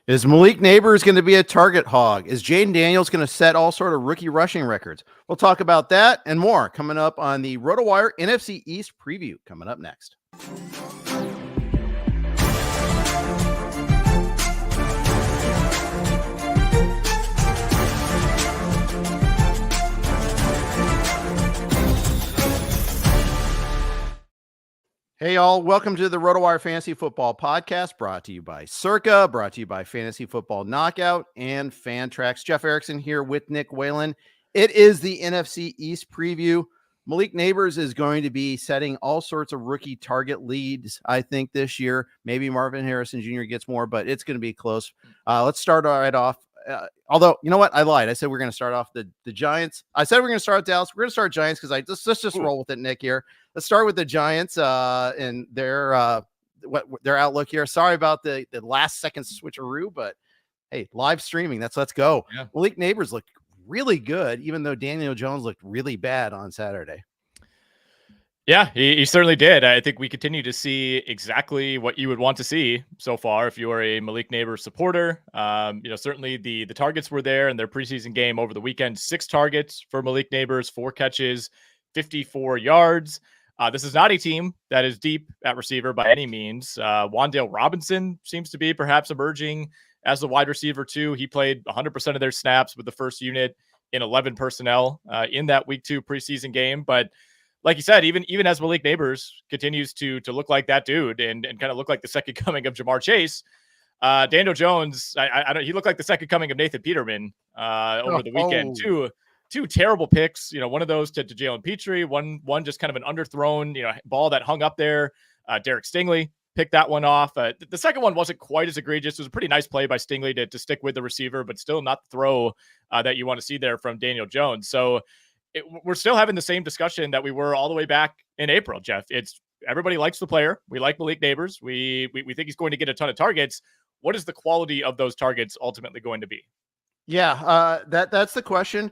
Is Malik Nabers going to be a target hog? Is Jayden Daniels going to set all sort of rookie rushing records? We'll talk about that and more coming up on the RotoWire NFC East Preview coming up next. Hey, y'all. Welcome to the RotoWire Fantasy Football Podcast, brought to you by Circa, brought to you by Fantasy Football Knockout and Fantrax. Jeff Erickson here with Nick Whalen. It is the NFC East Preview. Malik Nabers is going to be setting all sorts of rookie target leads, I think, this year. Maybe Marvin Harrison Jr. gets more, but it's going to be close. Let's start right off. Although, you know what? I lied. I said we're going to start off the Giants. I said we're going to start Dallas. We're going to start Giants because let's just roll with it, Nick, here. Let's start with the Giants and their outlook here. Sorry about the last second switcheroo, but hey, live streaming. Let's go. Yeah. Malik Nabers looked really good, even though Daniel Jones looked really bad on Saturday. Yeah, he certainly did. I think we continue to see exactly what you would want to see so far if you are a Malik Nabers supporter. Certainly the targets were there in their preseason game over the weekend. 6 targets for Malik Nabers, 4 catches, 54 yards. This is not a team that is deep at receiver by any means. Wan'Dale Robinson seems to be perhaps emerging as the wide receiver too. He played 100% of their snaps with the first unit in 11 personnel in that week 2 preseason game. But like you said, even as Malik Nabers continues to look like that dude and kind of look like the second coming of Jamar Chase, Daniel Jones, he looked like the second coming of Nathan Peterman over the weekend too. 2 terrible picks, one of those to Jalen Petrie, one just kind of an underthrown, ball that hung up there. Derek Stingley picked that one off. The second one wasn't quite as egregious. It was a pretty nice play by Stingley to stick with the receiver, but still not the throw that you want to see there from Daniel Jones. So we're still having the same discussion that we were all the way back in April, Jeff. It's everybody likes the player. We like Malik Nabers. We think he's going to get a ton of targets. What is the quality of those targets ultimately going to be? Yeah, that's the question.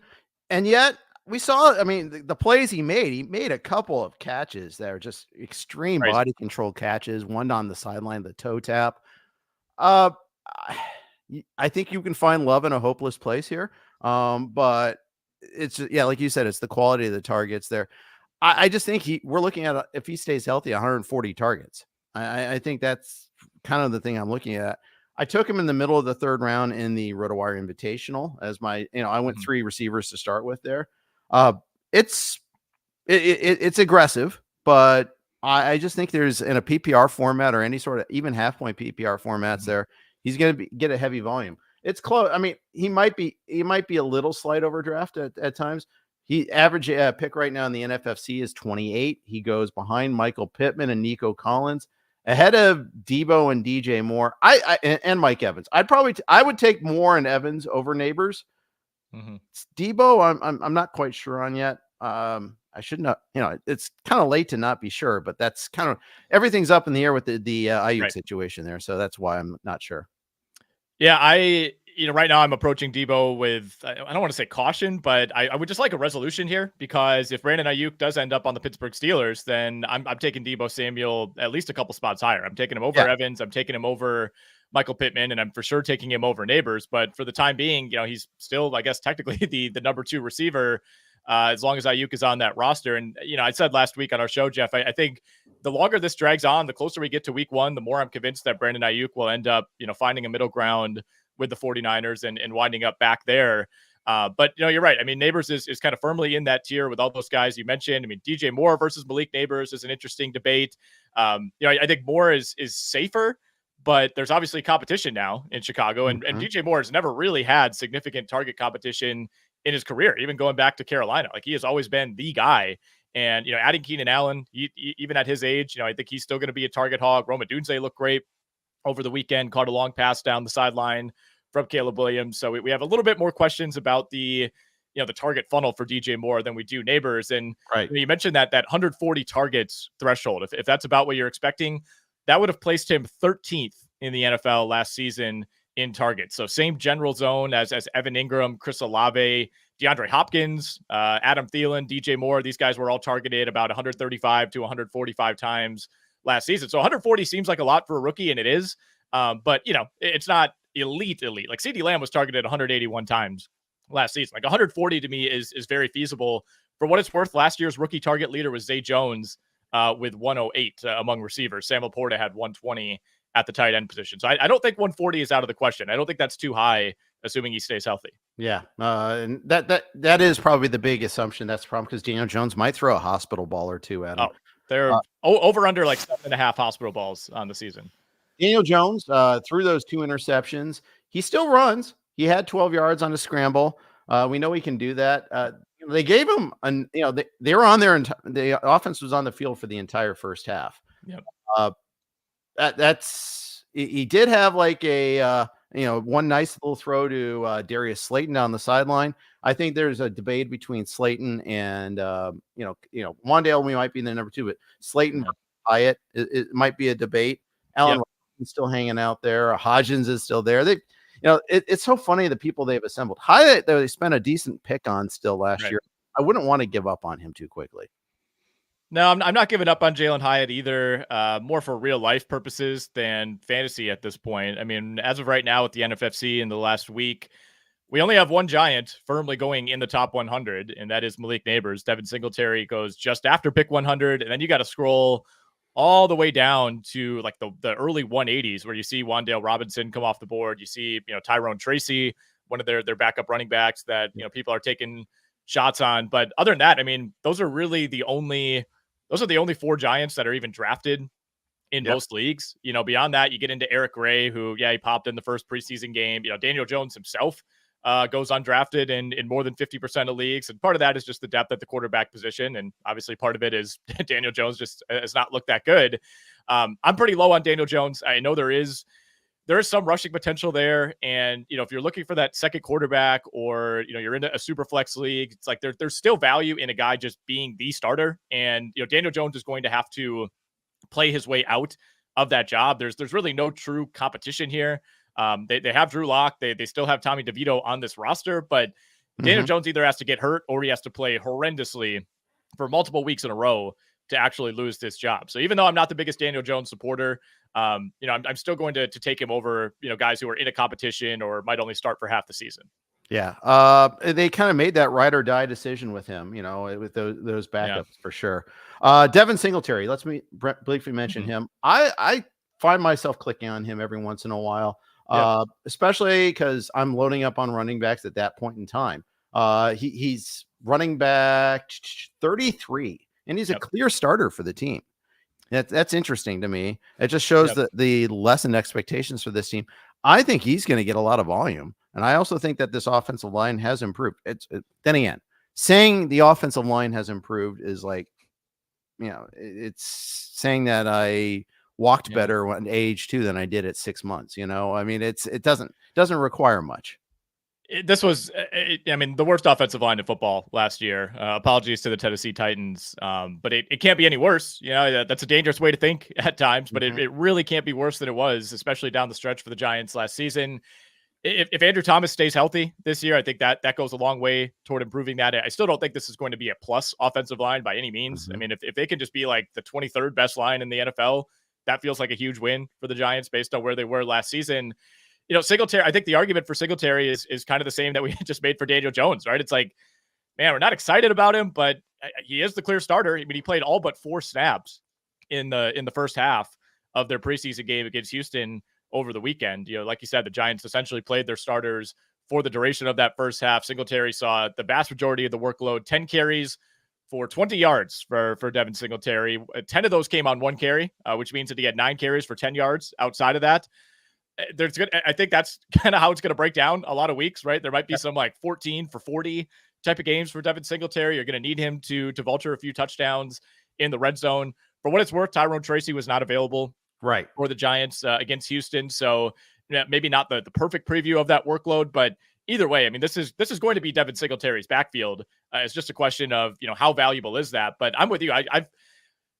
And yet we saw, the plays he made a couple of catches that are just extreme body control catches, one on the sideline, the toe tap. I think you can find love in a hopeless place here. But it's, like you said, it's the quality of the targets there. I just think we're looking at, if he stays healthy, 140 targets. I think that's kind of the thing I'm looking at. I took him in the middle of the 3rd round in the RotoWire Invitational as my, I went 3 receivers to start with there. It's aggressive, but I just think there's in a PPR format or any sort of even half point PPR formats there, he's going to get a heavy volume. It's close. He might be a little slight overdraft at times. He average pick right now in the NFFC is 28. He goes behind Michael Pittman and Nico Collins, ahead of Debo and DJ Moore. And Mike Evans. I would take Moore and Evans over Nabers. Debo, I'm not quite sure on yet. I should not. It's kind of late to not be sure, but that's kind of everything's up in the air with the Ayuk situation there. So that's why I'm not sure. Yeah, right now I'm approaching Debo with, I don't want to say caution, but I would just like a resolution here, because if Brandon Ayuk does end up on the Pittsburgh Steelers, then I'm taking Debo Samuel at least a couple spots higher. I'm taking him over Evans. I'm taking him over Michael Pittman, and I'm for sure taking him over Nabers. But for the time being, he's still, I guess, technically the number 2 receiver as long as Ayuk is on that roster. And, I said last week on our show, Jeff, I think the longer this drags on, the closer we get to week 1, the more I'm convinced that Brandon Ayuk will end up, finding a middle ground with the 49ers and winding up back there. But, you're right. Nabers is kind of firmly in that tier with all those guys you mentioned. DJ Moore versus Malik Nabers is an interesting debate. I think Moore is safer, but there's obviously competition now in Chicago. And DJ Moore has never really had significant target competition in his career, even going back to Carolina. Like, he has always been the guy. And, adding Keenan Allen, even at his age, I think he's still going to be a target hog. Rome Odunze looked great over the weekend, caught a long pass down the sideline from Caleb Williams. So we have a little bit more questions about the target funnel for DJ Moore than we do Nabers. And you mentioned that 140 targets threshold. If that's about what you're expecting, that would have placed him 13th in the NFL last season in targets. So same general zone as Evan Ingram, Chris Olave, DeAndre Hopkins, Adam Thielen, DJ Moore. These guys were all targeted about 135 to 145 times last season. So 140 seems like a lot for a rookie, and it is. But, it's not elite. Like CeeDee Lamb was targeted 181 times last season. Like 140 to me is very feasible. For what it's worth, last year's rookie target leader was Zay Jones with 108 among receivers. Sam Laporta had 120 at the tight end position. So I don't think 140 is out of the question. I don't think that's too high, assuming he stays healthy. Yeah, and that is probably the big assumption. That's the problem because Daniel Jones might throw a hospital ball or two at him. Oh, they're over under like 7.5 hospital balls on the season. Daniel Jones threw those 2 interceptions. He still runs. He had 12 yards on a scramble. We know he can do that. They gave him they were on there and the offense was on the field for the entire first half. Yep. He did have like a one nice little throw to Darius Slayton down the sideline. I think there's a debate between Slayton and Wandale. We might be in the number 2, but Slayton, Hyatt, it might be a debate. Allen is still hanging out there. Hodgins is still there. It's so funny the people they've assembled. Hyatt, though, they spent a decent pick on still last year. I wouldn't want to give up on him too quickly. No, I'm not giving up on Jalen Hyatt either, more for real life purposes than fantasy at this point. I mean, as of right now with the NFFC in the last week, we only have one Giant firmly going in the top 100, and that is Malik Nabers. Devin Singletary goes just after pick 100, and then you got to scroll all the way down to like the early 180s where you see Wandale Robinson come off the board. You see, Tyrone Tracy, one of their backup running backs that, people are taking shots on. But other than that, I mean, those are the only 4 Giants that are even drafted in most leagues. Beyond that, you get into Eric Gray, who, he popped in the first preseason game. Daniel Jones himself goes undrafted in more than 50% of leagues. And part of that is just the depth at the quarterback position. And obviously part of it is Daniel Jones just has not looked that good. I'm pretty low on Daniel Jones. I know there is some rushing potential there. And, if you're looking for that second quarterback or, you're in a super flex league, it's like there's still value in a guy just being the starter. And, Daniel Jones is going to have to play his way out of that job. There's really no true competition here. They have Drew Lock. They still have Tommy DeVito on this roster, but Daniel Jones either has to get hurt or he has to play horrendously for multiple weeks in a row to actually lose this job. So even though I'm not the biggest Daniel Jones supporter, I'm still going to take him over, guys who are in a competition or might only start for half the season. Yeah. They kind of made that ride or die decision with him, with those backups for sure. Devin Singletary, let's briefly mention him. I find myself clicking on him every once in a while. Especially because I'm loading up on running backs at that point in time. He's running back 33, and he's a clear starter for the team. That's interesting to me. It just shows that the lessened expectations for this team. I think he's going to get a lot of volume, and I also think that this offensive line has improved. Then again, saying the offensive line has improved is like, it's saying that I walked better at age 2 than I did at 6 months. I mean, it doesn't require much. This was, the worst offensive line in football last year. Apologies to the Tennessee Titans, but it can't be any worse. That's a dangerous way to think at times, but it really can't be worse than it was, especially down the stretch for the Giants last season. If Andrew Thomas stays healthy this year, I think that goes a long way toward improving that. I still don't think this is going to be a plus offensive line by any means. I mean, if they can just be like the 23rd best line in the NFL, that feels like a huge win for the Giants based on where they were last season. Singletary, I think the argument for Singletary is kind of the same that we just made for Daniel Jones, right? It's like, man, we're not excited about him, but he is the clear starter. I mean, he played all but 4 snaps in the first half of their preseason game against Houston over the weekend. Like you said, the Giants essentially played their starters for the duration of that first half. Singletary saw the vast majority of the workload, 10 carries for 20 yards for Devin Singletary. 10 of those came on 1 carry, which means that he had 9 carries for 10 yards outside of that. I think that's kind of how it's going to break down a lot of weeks, right? There might be some like 14 for 40 type of games for Devin Singletary. You're going to need him to vulture a few touchdowns in the red zone. For what it's worth, Tyrone Tracy was not available for the Giants against Houston. So maybe not the perfect preview of that workload, but either way, I mean, this is going to be Devin Singletary's backfield. It's just a question of, how valuable is that? But I'm with you.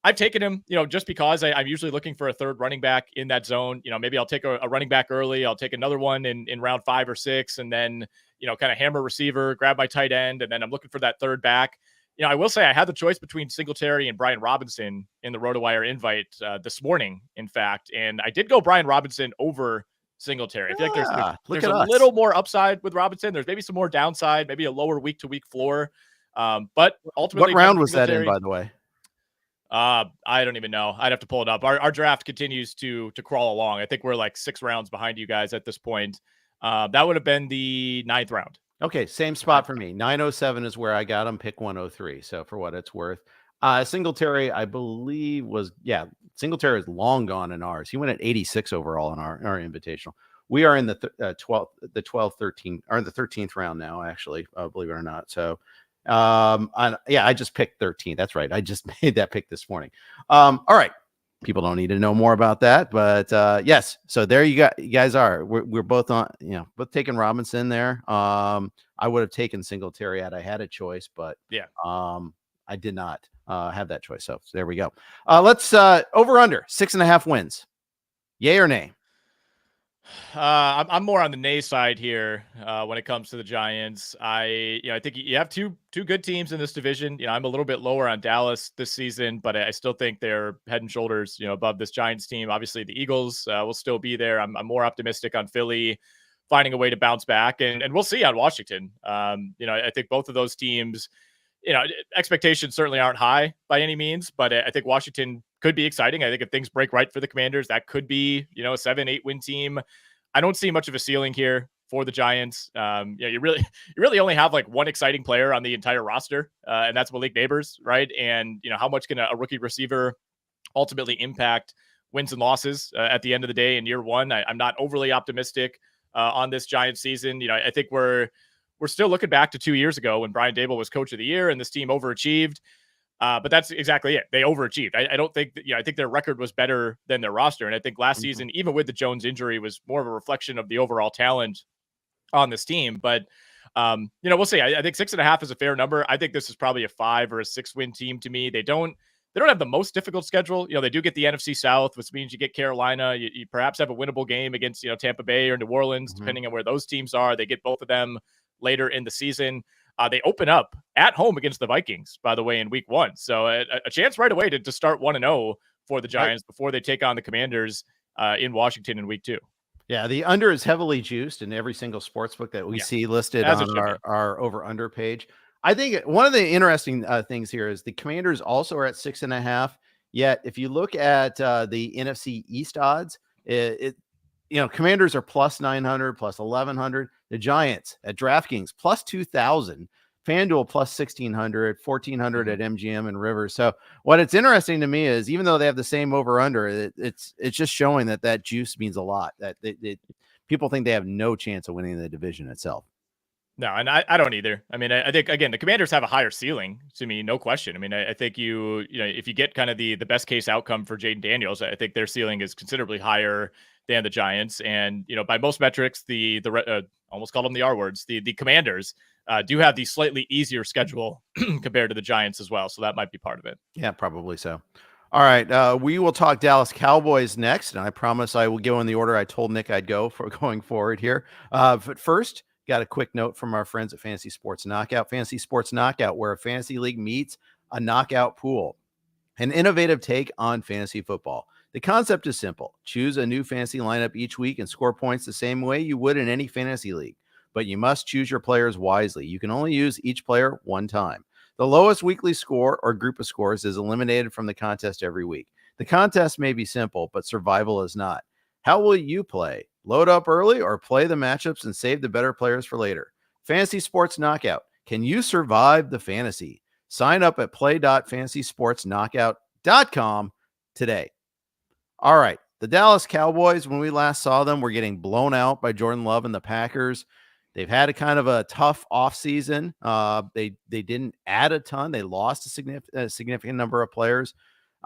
I've taken him, just because I'm usually looking for a third running back in that zone. Maybe I'll take a running back early. I'll take another one in round 5 or 6, and then, kind of hammer receiver, grab my tight end, and then I'm looking for that third back. I will say I had the choice between Singletary and Brian Robinson in the RotoWire invite this morning, in fact, and I did go Brian Robinson over Singletary. I feel like there's a us. little more upside with Robinson. There's maybe some more downside, maybe a lower week-to-week floor. But ultimately, what round was that in, by the way? I don't even know. I'd have to pull it up. Our draft continues to crawl along. I think we're like 6 rounds behind you guys at this point. That would have been the 9th round. Okay, same spot for me. 907 is where I got him. Pick 103. So for what it's worth, Singletary, I believe Singletary is long gone in ours. He went at 86 overall in our invitational. We are in the 12th, 13th, or the 13th round now, actually, believe it or not. So, I just picked 13th. That's right. I just made that pick this morning. All right. People don't need to know more about that, but yes. So there you guys are. We're both on, both taking Robinson there. I would have taken Singletary had I had a choice, but I did not have that choice. So there we go. Let's over under 6.5 wins. Yay or nay? I'm more on the nay side here when it comes to the Giants. I think you have two good teams in this division. I'm a little bit lower on Dallas this season, but I still think they're head and shoulders, above this Giants team. Obviously, the Eagles will still be there. I'm more optimistic on Philly finding a way to bounce back, and we'll see on Washington. I think both of those teams, expectations certainly aren't high by any means, but I think Washington could be exciting. I think if things break right for the Commanders, that could be, a 7-8 win team. I don't see much of a ceiling here for the Giants. You really only have like one exciting player on the entire roster, and that's Malik Nabers, right? And how much can a rookie receiver ultimately impact wins and losses at the end of the day in year one? I'm not overly optimistic on this Giants season. I think we're still looking back to 2 years ago when Brian Daboll was coach of the year and this team overachieved. But that's exactly it. They overachieved. I don't think that, I think their record was better than their roster. And I think last season, even with the Jones injury, was more of a reflection of the overall talent on this team. But, we'll see. I think 6.5 is a fair number. I think this is probably a 5 or a 6 win team to me. They don't have the most difficult schedule. They do get the NFC South, which means you get Carolina. You perhaps have a winnable game against, Tampa Bay or New Orleans, depending on where those teams are. They get both of them later in the season. They open up at home against the Vikings, by the way, in week 1. So a chance right away to start 1-0 for the Giants before they take on the Commanders in Washington in week 2. Yeah, the under is heavily juiced in every single sportsbook that we see listed on our over-under page. I think one of the interesting things here is the Commanders also are at 6.5. Yet, if you look at the NFC East odds, Commanders are plus 900, plus 1,100. The Giants at DraftKings plus 2,000. FanDuel plus 1,600, 1,400 at MGM and Rivers. So what it's interesting to me is even though they have the same over-under, it's just showing that juice means a lot. That people think they have no chance of winning the division itself. No, and I don't either. I mean, I think, again, the Commanders have a higher ceiling to me, no question. I mean, I think if you get kind of the best case outcome for Jayden Daniels, I think their ceiling is considerably higher than the Giants. And, by most metrics, the almost called them the R words, the Commanders do have the slightly easier schedule compared to the Giants as well. So that might be part of it. Yeah, probably so. All right. We will talk Dallas Cowboys next. And I promise I will go in the order I told Nick I'd go for going forward here. But first, got a quick note from our friends at Fantasy Sports Knockout. Fantasy Sports Knockout, where a fantasy league meets a knockout pool. An innovative take on fantasy football. The concept is simple. Choose a new fantasy lineup each week and score points the same way you would in any fantasy league. But you must choose your players wisely. You can only use each player one time. The lowest weekly score or group of scores is eliminated from the contest every week. The contest may be simple, but survival is not. How will you play? Load up early or play the matchups and save the better players for later? Fantasy Sports Knockout. Can you survive the fantasy? Sign up at play.fantasysportsknockout.com today. All right. The Dallas Cowboys, when we last saw them, were getting blown out by Jordan Love and the Packers. They've had a kind of a tough offseason. They didn't add a ton. They lost a significant number of players.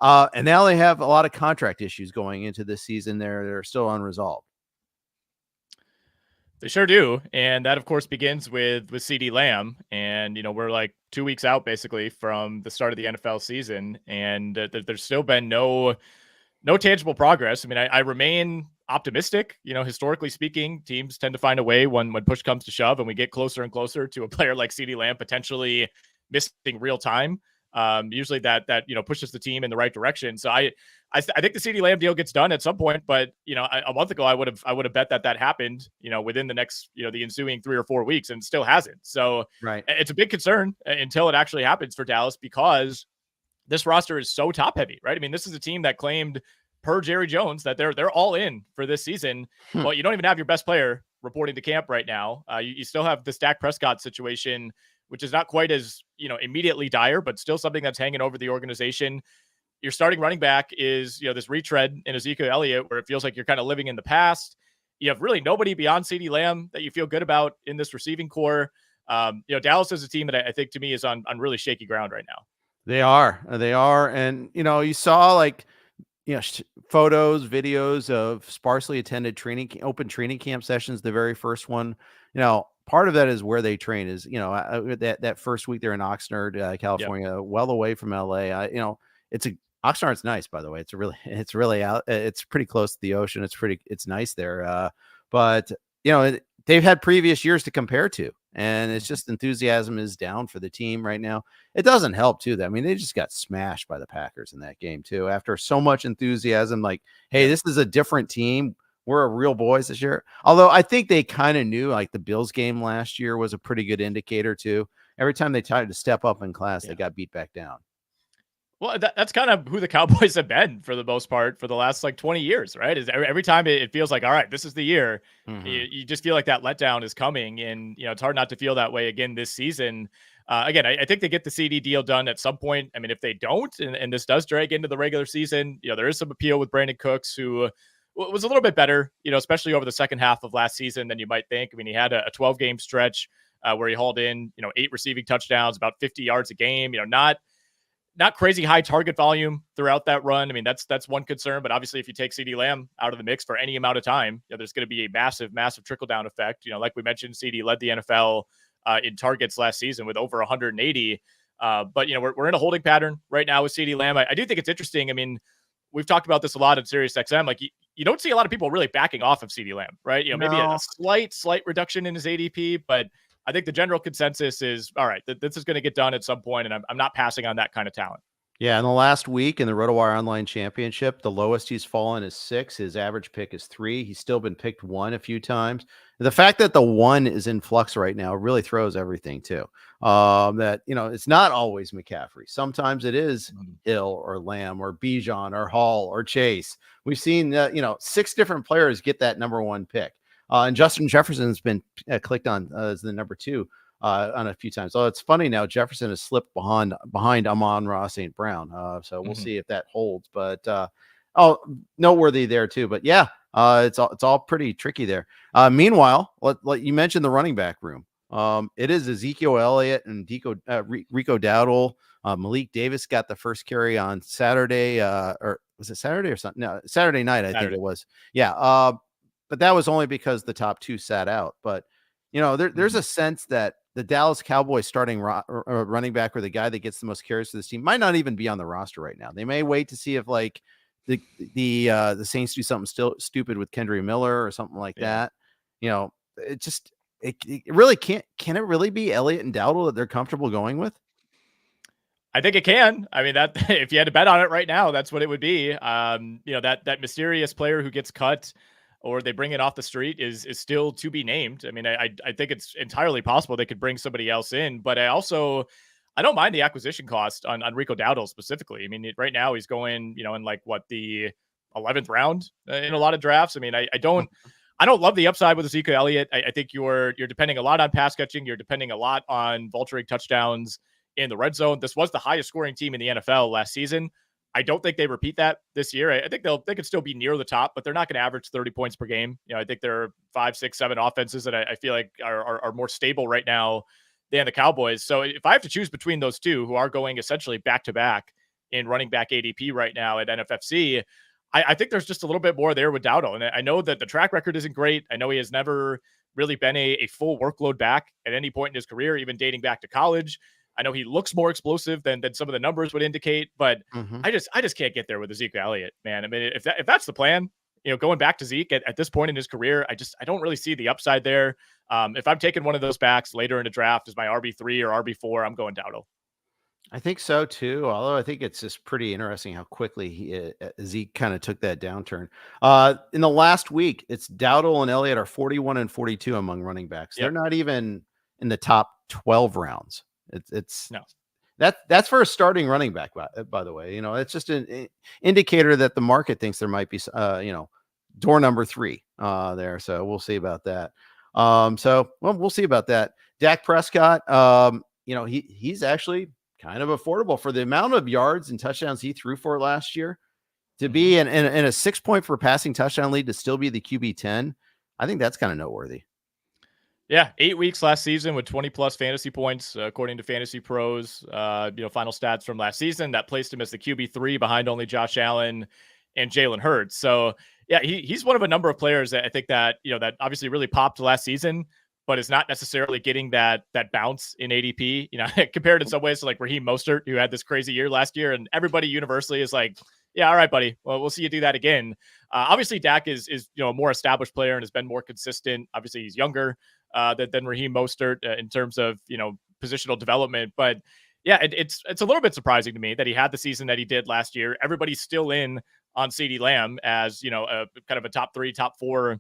And now they have a lot of contract issues going into this season. They're still unresolved. They sure do. And that, of course, begins with CeeDee Lamb. And, we're like 2 weeks out, basically, from the start of the NFL season. And there's still been no tangible progress. I mean, I remain optimistic. Historically speaking, teams tend to find a way when push comes to shove and we get closer and closer to a player like CeeDee Lamb potentially missing real time Usually that pushes the team in the right direction. So I think the CeeDee Lamb deal gets done at some point, but a month ago I would have bet that happened within the next the ensuing 3 or 4 weeks, and still hasn't. So Right. it's a big concern until it actually happens for Dallas, because this roster is so top heavy, right? I mean, this is a team that claimed per Jerry Jones that they're all in for this season. Well, you don't even have your best player reporting to camp right now. You still have the Dak Prescott situation, which is not quite as immediately dire, but still something that's hanging over the organization. Your starting running back is this retread in Ezekiel Elliott, where it feels like you're kind of living in the past. You have really nobody beyond CeeDee Lamb that you feel good about in this receiving core. Dallas is a team that I think, to me, is on really shaky ground right now. They are. And, you saw photos, videos of sparsely attended open training camp sessions. The very first one, part of that is where they train is, that first week they're in Oxnard, California, well away from LA. Oxnard's nice, by the way. It's really out. It's pretty close to the ocean. It's nice there. But they've had previous years to compare to, and it's just enthusiasm is down for the team right now. It doesn't help too. I mean, they just got smashed by the Packers in that game too. After so much enthusiasm, like, hey, this is a different team. We're a real boys this year. Although I think they kind of knew, like the Bills game last year was a pretty good indicator too. Every time they tried to step up in class, they got beat back down. Well, that's kind of who the Cowboys have been for the most part for the last 20 years, right? Is every time it feels like, all right, this is the year. You just feel like that letdown is coming, and it's hard not to feel that way again this season. Again, I think they get the CD deal done at some point. I mean, if they don't, and this does drag into the regular season, there is some appeal with Brandon Cooks, who was a little bit better, especially over the second half of last season than you might think. I mean, he had a 12-game stretch where he hauled in, 8 receiving touchdowns, about 50 yards a game. Not crazy high target volume throughout that run. I mean, that's one concern, but obviously if you take CeeDee Lamb out of the mix for any amount of time, there's going to be a massive trickle down effect. Like we mentioned, CeeDee led the NFL in targets last season with over 180. But we're in a holding pattern right now with CeeDee Lamb. I do think it's interesting. I mean, we've talked about this a lot at SiriusXM. Like you don't see a lot of people really backing off of CeeDee Lamb, right? Maybe a slight reduction in his ADP, but I think the general consensus is, all right, this is going to get done at some point, and I'm not passing on that kind of talent. Yeah, in the last week in the RotoWire Online Championship, the lowest he's fallen is 6. His average pick is 3. He's still been picked 1 a few times. The fact that the 1 is in flux right now really throws everything too. That it's not always McCaffrey. Sometimes it is Hill or Lamb or Bijan or Hall or Chase. We've seen 6 different players get that number 1 pick. And Justin Jefferson's been clicked on as the number 2 on a few times. So it's funny now. Jefferson has slipped behind Amon-Ra St. Brown. So we'll see if that holds. But noteworthy there too. But yeah, it's all pretty tricky there. Meanwhile, you mentioned the running back room. It is Ezekiel Elliott and Rico Dowdle. Malik Davis got the first carry on Saturday, or was it Saturday or something? No, Saturday night, I think it was. Yeah. But that was only because the top 2 sat out. But, there's a sense that the Dallas Cowboys starting running back, or the guy that gets the most carries for this team, might not even be on the roster right now. They may wait to see if the Saints do something still stupid with Kendry Miller or something like that. It really can't. Can it really be Elliott and Dowdle that they're comfortable going with? I think it can. I mean, that if you had to bet on it right now, that's what it would be. That mysterious player who gets cut or they bring it off the street is still to be named. I mean, I think it's entirely possible they could bring somebody else in, but I don't mind the acquisition cost on Rico Dowdle specifically. I mean, right now he's going, in the 11th round in a lot of drafts. I mean, I don't love the upside with Ezekiel Elliott. I think you're depending a lot on pass catching. You're depending a lot on vulturing touchdowns in the red zone. This was the highest scoring team in the NFL last season. I don't think they repeat that this year. I think they could still be near the top, but they're not going to average 30 points per game. I think there are 5, 6, 7 offenses that I feel like are more stable right now than the Cowboys. So if I have to choose between those two, who are going essentially back to back in running back ADP right now at NFFC, I think there's just a little bit more there with Dowdle. And I know that the track record isn't great. I know he has never really been a full workload back at any point in his career, even dating back to college. I know he looks more explosive than some of the numbers would indicate, but I just can't get there with Ezekiel Elliott, man. I mean, if that's the plan, going back to Zeke at this point in his career, I don't really see the upside there. If I'm taking one of those backs later in the draft as my RB3 or RB4, I'm going Dowdle. I think so too. Although I think it's just pretty interesting how quickly Zeke kind of took that downturn. In the last week, it's Dowdle and Elliott are 41 and 42 among running backs. They're Yep. not even in the top 12 rounds. It's No. that's for a starting running back. By the way, it's just an indicator that the market thinks there might be, door number 3 there. So we'll see about that. We'll see about that. Dak Prescott, he's actually kind of affordable for the amount of yards and touchdowns he threw for last year to be in a 6 point for passing touchdown lead to still be the QB 10. I think that's kind of noteworthy. Yeah, 8 weeks last season with 20 plus fantasy points, according to Fantasy Pros. Final stats from last season that placed him as the QB 3 behind only Josh Allen and Jalen Hurts. So yeah, he's one of a number of players that I think that that obviously really popped last season, but is not necessarily getting that bounce in ADP. Compared in some ways to like Raheem Mostert, who had this crazy year last year, and everybody universally is like, yeah, all right, buddy. Well, we'll see you do that again. Obviously, Dak is a more established player and has been more consistent. Obviously, he's younger than Raheem Mostert in terms of positional development. But yeah, it's a little bit surprising to me that he had the season that he did last year. Everybody's still in on CeeDee Lamb as a kind of a top 3, top 4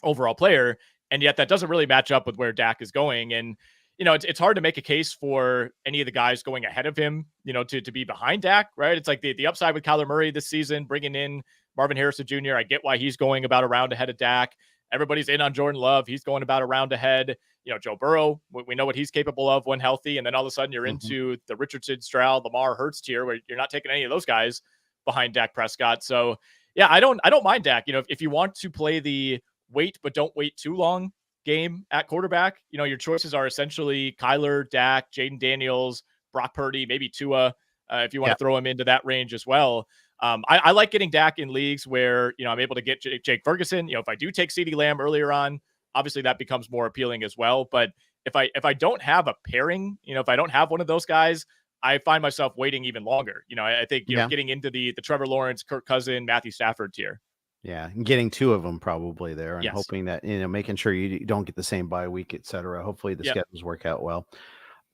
overall player, and yet that doesn't really match up with where Dak is going. And it's hard to make a case for any of the guys going ahead of him, to be behind Dak, right? It's like the upside with Kyler Murray this season, bringing in Marvin Harrison Jr. I get why he's going about a round ahead of Dak. Everybody's in on Jordan Love. He's going about a round ahead. Joe Burrow, we know what he's capable of when healthy. And then all of a sudden you're into the Richardson, Stroud, Lamar, Hurts tier where you're not taking any of those guys behind Dak Prescott. So yeah, I don't mind Dak. If you want to play the wait, but don't wait too long game at quarterback, your choices are essentially Kyler, Dak, Jayden Daniels, Brock Purdy, maybe Tua, if you want to throw him into that range as well. I like getting Dak in leagues where, I'm able to get Jake Ferguson. If I do take CeeDee Lamb earlier on, obviously that becomes more appealing as well. But if I don't have a pairing, if I don't have one of those guys, I find myself waiting even longer. I think, getting into the Trevor Lawrence, Kirk Cousin, Matthew Stafford tier. Yeah, and getting 2 of them probably there, and Yes. hoping that, making sure you don't get the same bye week, et cetera. Hopefully the schedules work out well.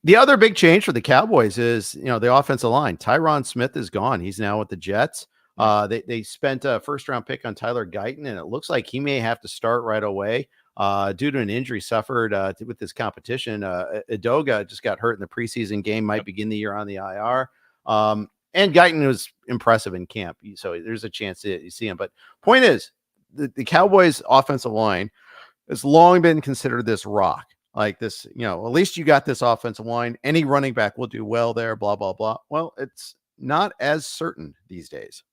The other big change for the Cowboys is, the offensive line. Tyron Smith is gone. He's now with the Jets. They spent a first-round pick on Tyler Guyton, and it looks like he may have to start right away due to an injury suffered with this competition. Edoga just got hurt in the preseason game, might begin the year on the IR. And Guyton was impressive in camp, so there's a chance that you see him. But point is, the Cowboys' offensive line has long been considered this rock. Like this, at least you got this offensive line. Any running back will do well there, blah, blah, blah. Well, it's not as certain these days.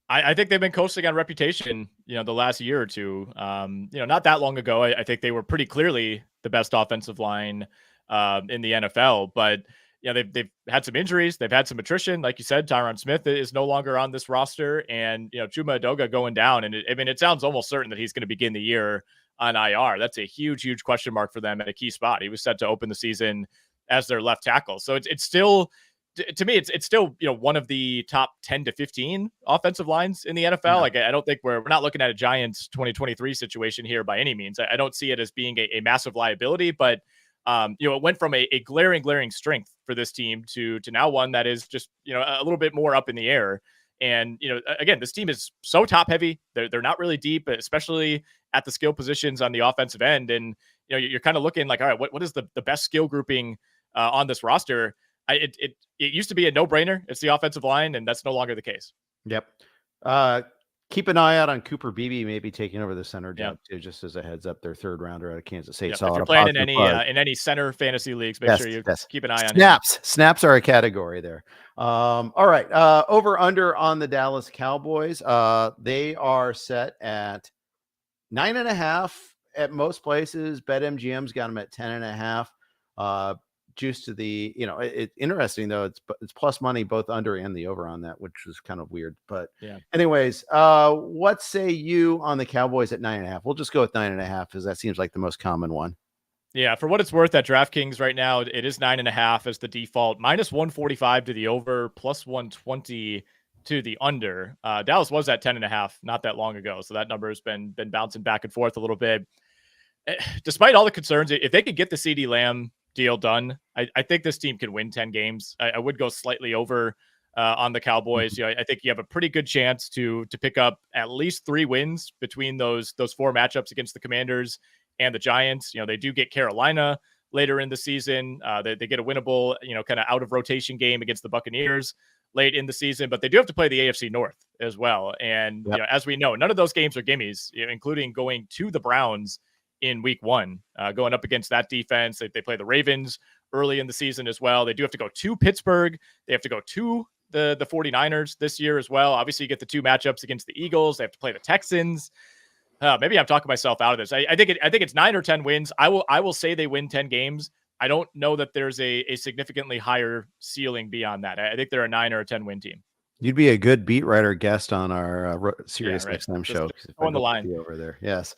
I think they've been coasting on reputation, the last year or two. Not that long ago, I think they were pretty clearly the best offensive line in the NFL. But they've had some injuries, they've had some attrition. Like you said, Tyron Smith is no longer on this roster, and Chuma Edoga going down. And it sounds almost certain that he's going to begin the year on IR. That's a huge question mark for them at a key spot. He was set to open the season as their left tackle. So it's still, to me, it's still one of the top 10 to 15 offensive lines in the NFL. Yeah. Like I don't think we're not looking at a Giants 2023 situation here by any means. I don't see it as being a massive liability, but it went from a glaring strength for this team to now one that is just a little bit more up in the air. And again, this team is so top heavy. They're not really deep, especially at the skill positions on the offensive end. And you're kind of looking like, all right, what is the best skill grouping on this roster? It used to be a no-brainer. It's the offensive line, and that's no longer the case. Yep. Keep an eye out on Cooper Beebe maybe taking over the center job too, just as a heads up. Their 3rd rounder out of Kansas State. If you're playing in any center fantasy leagues, make sure you keep an eye on snaps. Snaps are a category there. All right. Over under on the Dallas Cowboys. They are set at 9.5 at most places. BetMGM's got them at 10.5. Juice to the, it's interesting though. It's plus money both under and the over on that, which is kind of weird. But anyways, what say you on the Cowboys at 9.5? We'll just go with 9.5 because that seems like the most common one. Yeah, for what it's worth at DraftKings right now, it is 9.5 as the default, minus 145 to the over, plus 120 to the under. Dallas was at 10.5 not that long ago, so that number has been bouncing back and forth a little bit. Despite all the concerns, if they could get the CeeDee Lamb deal done. I think this team can win 10 games. I would go slightly over on the Cowboys. I think you have a pretty good chance to pick up at least 3 wins between those 4 matchups against the Commanders and the Giants. They do get Carolina later in the season. They get a winnable, kind of out of rotation game against the Buccaneers late in the season, but they do have to play the AFC North as well. And as we know, none of those games are gimmies, including going to the Browns in week 1, going up against that defense. They play the Ravens early in the season as well. They do have to go to Pittsburgh. They have to go to the 49ers this year as well. Obviously, you get the 2 matchups against the Eagles. They have to play the Texans. Maybe I'm talking myself out of this. I think it's 9 or 10 wins. I will say they win 10 games. I don't know that there's a significantly higher ceiling beyond that. I think they're a 9 or a 10 win team. You'd be a good beat writer guest on our Sirius XM show. On the line over there. Yes.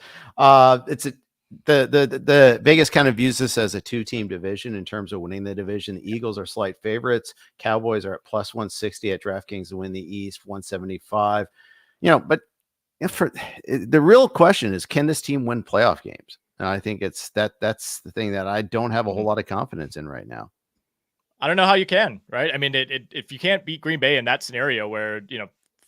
The Vegas kind of views this as a 2-team division in terms of winning the division. The Eagles are slight favorites. Cowboys are at plus 160 at DraftKings to win the East, 175. But for the real question is, can this team win playoff games? And I think that's the thing that I don't have a whole lot of confidence in right now. I don't know how you can, right? I mean, if you can't beat Green Bay in that scenario where,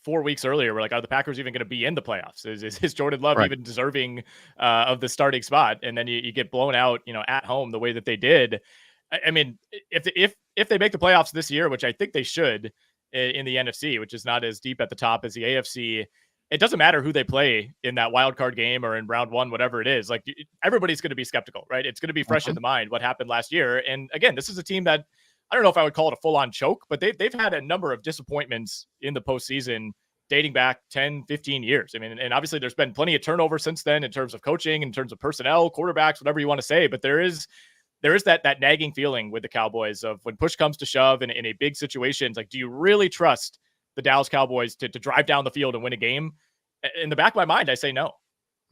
4 weeks earlier, we're like, are the Packers even going to be in the playoffs? Is Jordan Love even deserving of the starting spot? And then you get blown out, at home the way that they did. I mean, if they make the playoffs this year, which I think they should in the NFC, which is not as deep at the top as the AFC, it doesn't matter who they play in that wild card game or in round 1, whatever it is. Like, everybody's going to be skeptical, right? It's going to be fresh in the mind what happened last year. And again, this is a team that, I don't know if I would call it a full-on choke, but they've had a number of disappointments in the postseason dating back 10, 15 years. I mean, and obviously there's been plenty of turnover since then in terms of coaching, in terms of personnel, quarterbacks, whatever you want to say. But there is that nagging feeling with the Cowboys of when push comes to shove in a big situation. It's like, do you really trust the Dallas Cowboys to drive down the field and win a game? In the back of my mind, I say no.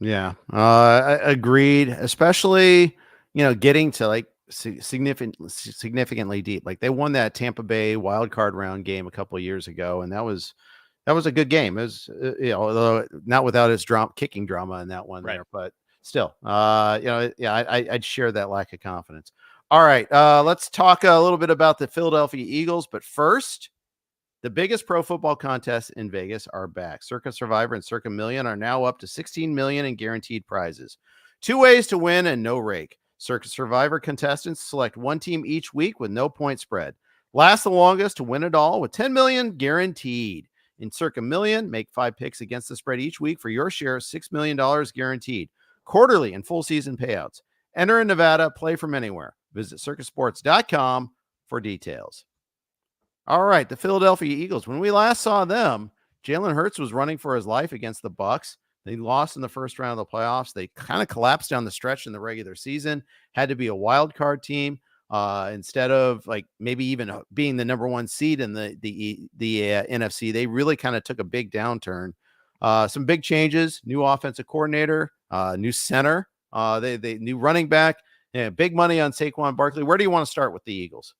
Yeah, agreed. Especially, getting to like significantly deep. Like, they won that Tampa Bay wild card round game a couple of years ago, and that was a good game. It was, although not without its kicking drama in that one there, but still, I'd share that lack of confidence. All right, let's talk a little bit about the Philadelphia Eagles, but first, the biggest pro football contests in Vegas are back. Circa Survivor and Circa Million are now up to 16 million in guaranteed prizes. 2 ways to win and no rake. Circa Survivor contestants select 1 team each week with no point spread. Last the longest to win it all with 10 million guaranteed. In Circa Million, make 5 picks against the spread each week for your share of $6 million guaranteed. Quarterly and full season payouts. Enter in Nevada, play from anywhere. Visit circasports.com for details. All right, the Philadelphia Eagles. When we last saw them, Jalen Hurts was running for his life against the Bucs. They lost in the first round of the playoffs. They kind of collapsed down the stretch in the regular season. Had to be a wild card team instead of like maybe even being the number 1 seed in the NFC. They really kind of took a big downturn. Some big changes: new offensive coordinator, new center, they new running back. Big money on Saquon Barkley. Where do you want to start with the Eagles?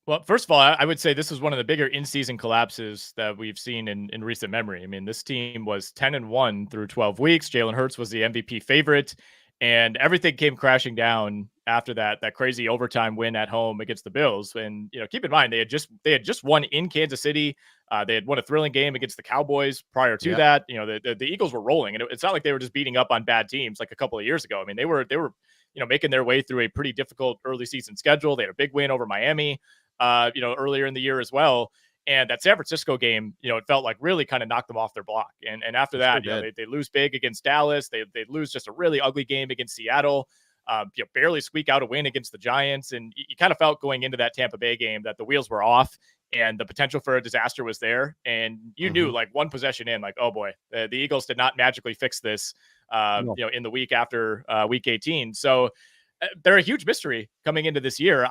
Well, first of all, I would say this is one of the bigger in-season collapses that we've seen in recent memory. I mean, this team was 10-1 through 12 weeks. Jalen Hurts was the MVP favorite, and everything came crashing down after that crazy overtime win at home against the Bills. And keep in mind, they had just won in Kansas City. They had won a thrilling game against the Cowboys prior to that. The Eagles were rolling, and it's not like they were just beating up on bad teams like a couple of years ago. I mean, they were making their way through a pretty difficult early season schedule. They had a big win over Miami. Earlier in the year as well. And that San Francisco game, it felt like really kind of knocked them off their block. And after that, they lose big against Dallas. They lose just a really ugly game against Seattle. Barely squeak out a win against the Giants. And you kind of felt going into that Tampa Bay game that the wheels were off and the potential for a disaster was there. And you knew like one possession in, like, oh boy, the Eagles did not magically fix this, in the week after week 18. So they're a huge mystery coming into this year.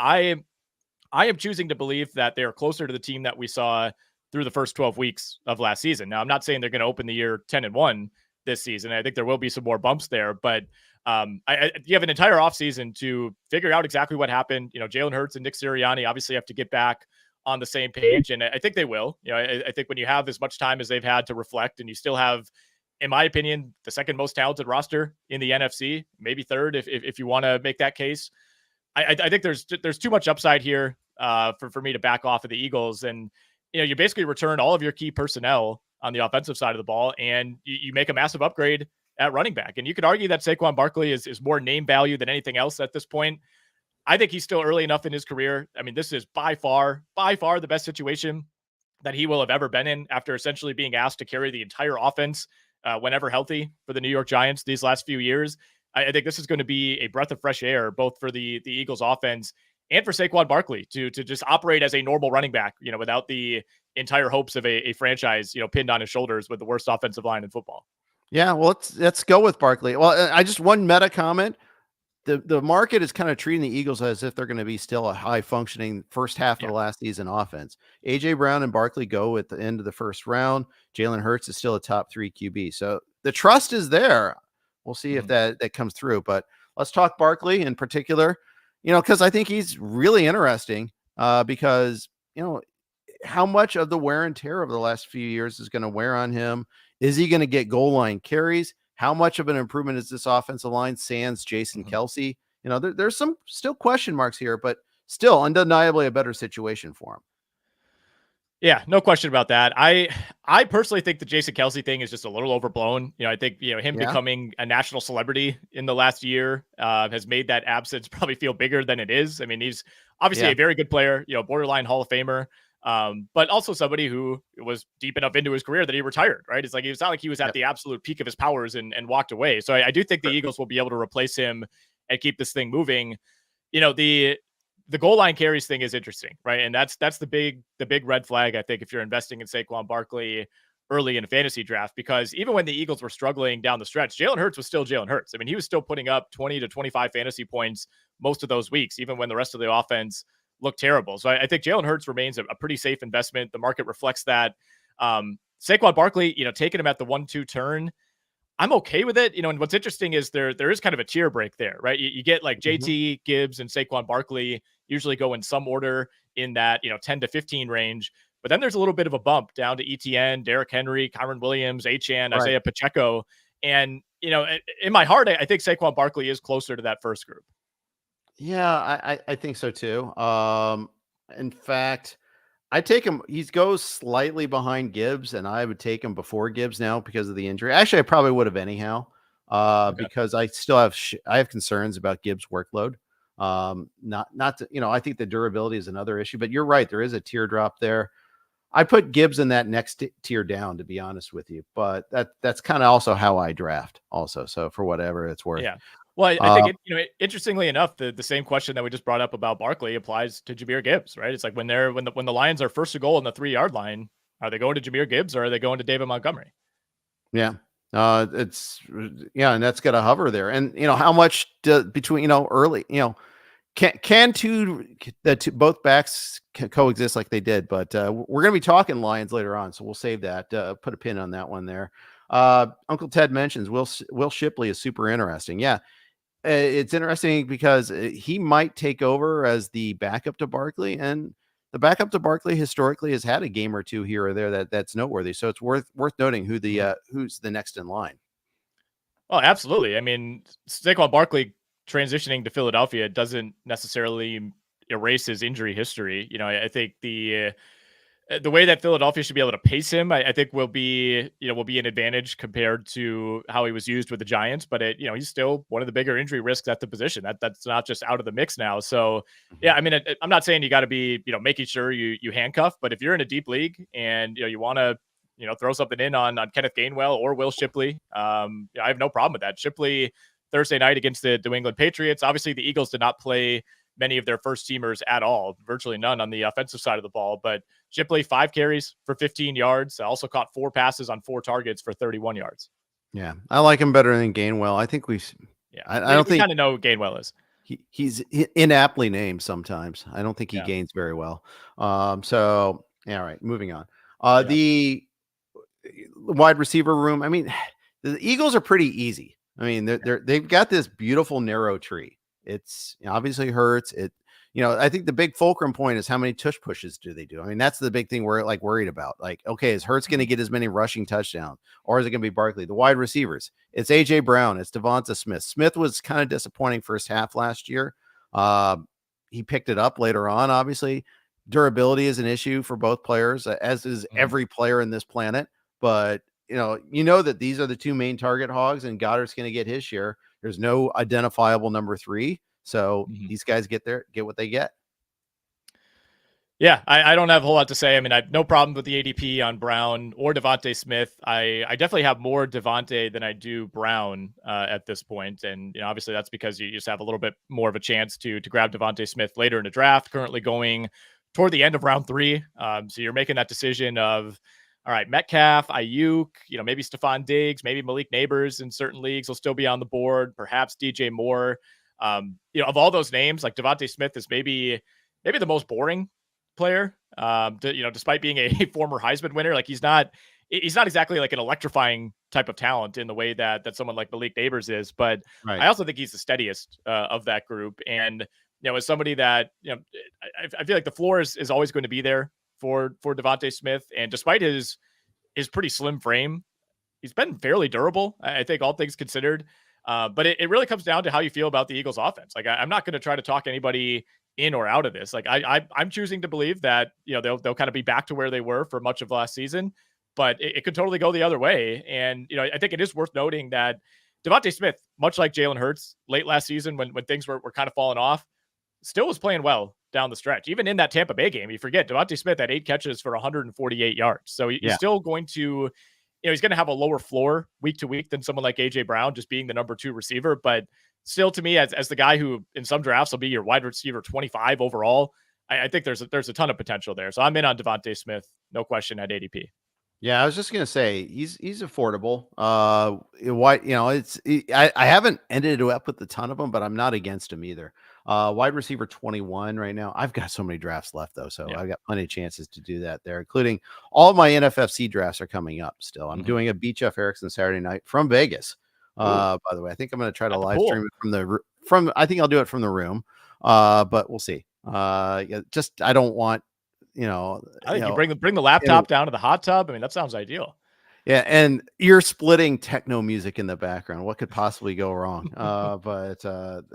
I am choosing to believe that they're closer to the team that we saw through the first 12 weeks of last season. Now, I'm not saying they're going to open the year 10-1 this season. I think there will be some more bumps there, but you have an entire offseason to figure out exactly what happened. Jalen Hurts and Nick Sirianni obviously have to get back on the same page, and I think they will. I think when you have as much time as they've had to reflect, and you still have, in my opinion, the second most talented roster in the NFC, maybe third if you want to make that case. I think there's too much upside here for me to back off of the Eagles. And, you basically return all of your key personnel on the offensive side of the ball, and you make a massive upgrade at running back. And you could argue that Saquon Barkley is more name value than anything else at this point. I think he's still early enough in his career. I mean, this is by far the best situation that he will have ever been in after essentially being asked to carry the entire offense whenever healthy for the New York Giants these last few years. I think this is going to be a breath of fresh air, both for the Eagles offense and for Saquon Barkley to just operate as a normal running back, without the entire hopes of a franchise, pinned on his shoulders with the worst offensive line in football. Yeah, well, let's go with Barkley. Well, I just one meta comment. The market is kind of treating the Eagles as if they're going to be still a high functioning first half of the last season offense. AJ Brown and Barkley go at the end of the first round. Jalen Hurts is still a top 3 QB. So the trust is there. We'll see if that comes through, but let's talk Barkley in particular, because I think he's really interesting because, how much of the wear and tear over the last few years is going to wear on him? Is he going to get goal line carries? How much of an improvement is this offensive line sans Jason Kelce? There's some still question marks here, but still undeniably a better situation for him. Yeah, no question about that. I personally think the Jason Kelce thing is just a little overblown. I think, him becoming a national celebrity in the last year has made that absence probably feel bigger than it is. I mean, he's obviously a very good player, borderline Hall of Famer, but also somebody who was deep enough into his career that he retired, right? It's not like he was at the absolute peak of his powers and walked away. So I do think the Eagles will be able to replace him and keep this thing moving. The goal line carries thing is interesting, right? And that's the big red flag, I think, if you're investing in Saquon Barkley early in a fantasy draft, because even when the Eagles were struggling down the stretch, Jalen Hurts was still Jalen Hurts. I mean, he was still putting up 20 to 25 fantasy points most of those weeks, even when the rest of the offense looked terrible. So I think Jalen Hurts remains a pretty safe investment. The market reflects that. Saquon Barkley, taking him at the 1-2 turn, I'm okay with it. And what's interesting is there is kind of a tier break there, right? You get like JT, Gibbs, and Saquon Barkley usually go in some order in that, 10 to 15 range. But then there's a little bit of a bump down to ETN, Derrick Henry, Kyron Williams, Achane, Isaiah Pacheco. And, in my heart, I think Saquon Barkley is closer to that first group. Yeah, I think so too. In fact, I take him. He goes slightly behind Gibbs, and I would take him before Gibbs now because of the injury. Actually, I probably would have anyhow, because I still have concerns about Gibbs' workload. Not to, I think the durability is another issue. But you're right, there is a teardrop there. I put Gibbs in that next tier down, to be honest with you. But that's kind of also how I draft, also. So for whatever it's worth. Yeah. Well, I think interestingly enough, the same question that we just brought up about Barkley applies to Jahmyr Gibbs, right? It's like when the Lions are first to goal on the 3-yard line, are they going to Jahmyr Gibbs or are they going to David Montgomery? Yeah. And that's got to hover there. And how much between early, can both backs can coexist like they did, but we're going to be talking Lions later on, so we'll save that. Put a pin on that one there. Uncle Ted mentions Will Shipley is super interesting. Yeah. It's interesting because he might take over as the backup to Barkley, and the backup to Barkley historically has had a game or two here or there that's noteworthy. So it's worth noting who's the next in line. Oh, absolutely. I mean, Saquon Barkley transitioning to Philadelphia doesn't necessarily erase his injury history. I think the way that Philadelphia should be able to pace him, I think will be an advantage compared to how he was used with the Giants. But he's still one of the bigger injury risks at the position. That's not just out of the mix now. So yeah, I mean, I'm not saying you got to be making sure you handcuff, but if you're in a deep league and you want to throw something in on Kenneth Gainwell or Will Shipley, I have no problem with that. Shipley Thursday night against the New England Patriots. Obviously, the Eagles did not play many of their first teamers at all, virtually none on the offensive side of the ball. But Shipley, 5 carries for 15 yards. Also caught 4 passes on 4 targets for 31 yards. Yeah, I like him better than Gainwell. I think I don't think kind of know who Gainwell is. He's inaptly named sometimes. I don't think he gains very well. So yeah, all right, moving on. The wide receiver room. I mean, the Eagles are pretty easy. I mean, they've got this beautiful narrow tree. It's obviously Hurts. I think the big fulcrum point is how many tush pushes do they do? I mean, that's the big thing we're worried about. Okay, is Hurts going to get as many rushing touchdowns, or is it going to be Barkley? The wide receivers, it's AJ Brown, it's Devonta Smith. Smith was kind of disappointing first half last year, He picked it up later on. Obviously, durability is an issue for both players, as is every player in this planet. But you know that these are the two main target hogs, and Goddard's going to get his share. There's no identifiable number 3, so these guys get what they get. Yeah, I don't have a whole lot to say. I mean, I have no problem with the ADP on Brown or Devontae Smith. I definitely have more Devontae than I do Brown at this point. And obviously that's because you just have a little bit more of a chance to grab Devontae Smith later in the draft, currently going toward the end of round 3. So you're making that decision of, all right, Metcalf, Ayuk, maybe Stephon Diggs, maybe Malik Nabers in certain leagues will still be on the board, perhaps DJ Moore. Of all those names, like Devontae Smith is maybe the most boring player, despite being a former Heisman winner. Like he's not exactly like an electrifying type of talent in the way that someone like Malik Nabers is, but right. I also think he's the steadiest of that group. And as somebody that I feel like the floor is always going to be there for Devontae Smith, and despite his pretty slim frame, he's been fairly durable, I think, all things considered. But it really comes down to how you feel about the Eagles offense. Like I'm not going to try to talk anybody in or out of this. Like I'm choosing to believe that, they'll kind of be back to where they were for much of last season, but it could totally go the other way. And, I think it is worth noting that Devontae Smith, much like Jalen Hurts late last season, when things were kind of falling off, still was playing well down the stretch. Even in that Tampa Bay game, you forget Devontae Smith had 8 catches for 148 yards. So he's still going to, he's going to have a lower floor week to week than someone like AJ Brown, just being the number 2 receiver. But still, to me, as the guy who in some drafts will be your wide receiver 25 overall, I think there's a ton of potential there. So I'm in on Devontae Smith, no question, at ADP. Yeah, I was just gonna say he's affordable. I haven't ended up with a ton of them, but I'm not against him either. Wide receiver 21 right now. I've got so many drafts left though, so I've got plenty of chances to do that there, including all my NFFC drafts are coming up still. I'm doing a Beat Jeff Erickson Saturday night from Vegas. By the way, I think I'm going to try to live stream it from I think I'll do it from the room. But we'll see. I don't want, I think you bring the laptop down to the hot tub. I mean, that sounds ideal. Yeah, and you're splitting techno music in the background. What could possibly go wrong? But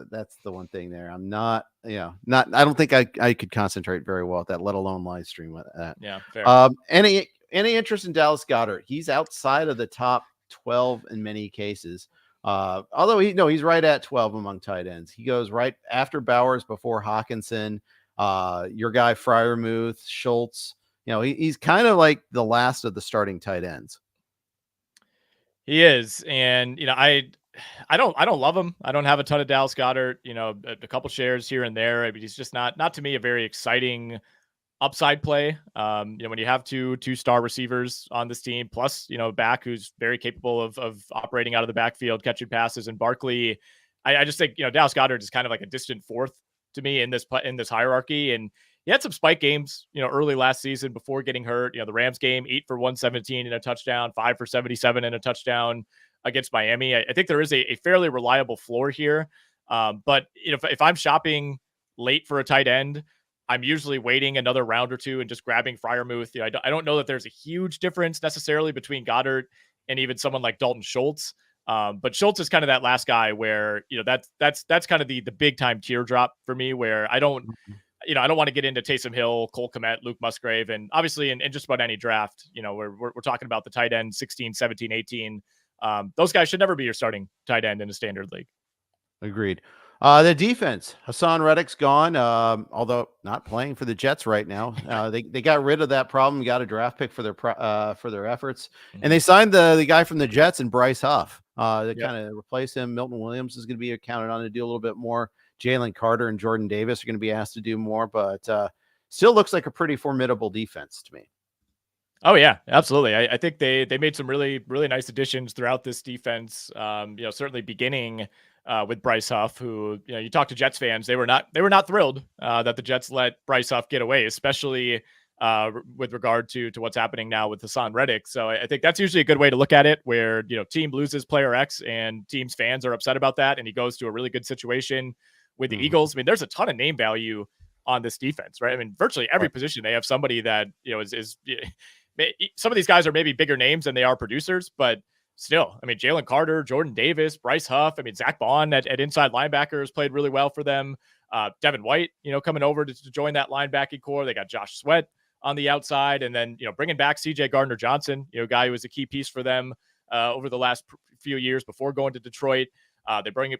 that's the one thing there. I'm not. I don't think I could concentrate very well at that, let alone live stream with that. Yeah, fair. Any interest in Dallas Goedert? He's outside of the top 12 in many cases. Although he's right at 12 among tight ends. He goes right after Bowers, before Hawkinson. Your guy Freiermuth, Schultz. He's kind of like the last of the starting tight ends. He is, and I don't love him. I don't have a ton of Dallas Goedert. A couple shares here and there. I mean, he's just not to me a very exciting upside play. When you have two star receivers on this team, plus back who's very capable of operating out of the backfield, catching passes, and Barkley, I just think Dallas Goedert is kind of like a distant fourth to me in this hierarchy. And he had some spike games, early last season before getting hurt. The Rams game, 8 for 117 and a touchdown, 5 for 77 and a touchdown against Miami. I think there is a fairly reliable floor here. But if I'm shopping late for a tight end, I'm usually waiting another round or two and just grabbing Freiermuth. I don't know that there's a huge difference necessarily between Goedert and even someone like Dalton Schultz. But Schultz is kind of that last guy where, that's kind of the big time teardrop for me, where I don't want to get into Taysom Hill, Cole Kmet, Luke Musgrave. And obviously in just about any draft, we're talking about the tight end 16, 17, 18. Those guys should never be your starting tight end in a standard league. Agreed. The defense, Hassan Reddick's gone, although not playing for the Jets right now. They got rid of that problem, got a draft pick for their efforts, and they signed the guy from the Jets and Bryce Huff to kind of replace him. Milton Williams is going to be counted on to do a little bit more. Jalen Carter and Jordan Davis are going to be asked to do more, but still looks like a pretty formidable defense to me. Oh yeah, absolutely. I think they made some really, really nice additions throughout this defense. Certainly beginning with Bryce Huff, who, you talk to Jets fans, they were not thrilled that the Jets let Bryce Huff get away, especially with regard to what's happening now with Hassan Reddick. So I think that's usually a good way to look at it, where, team loses player X and team's fans are upset about that, and he goes to a really good situation with the Eagles. I mean, there's a ton of name value on this defense, right? I mean, virtually every position they have somebody that, is some of these guys are maybe bigger names than they are producers, but still, I mean, Jalen Carter, Jordan Davis, Bryce Huff, I mean, Zach Bond at inside linebackers played really well for them. Devin White, coming over to join that linebacking core. They got Josh Sweat on the outside, and then bringing back CJ Gardner-Johnson, guy who was a key piece for them over the last few years before going to Detroit. They bring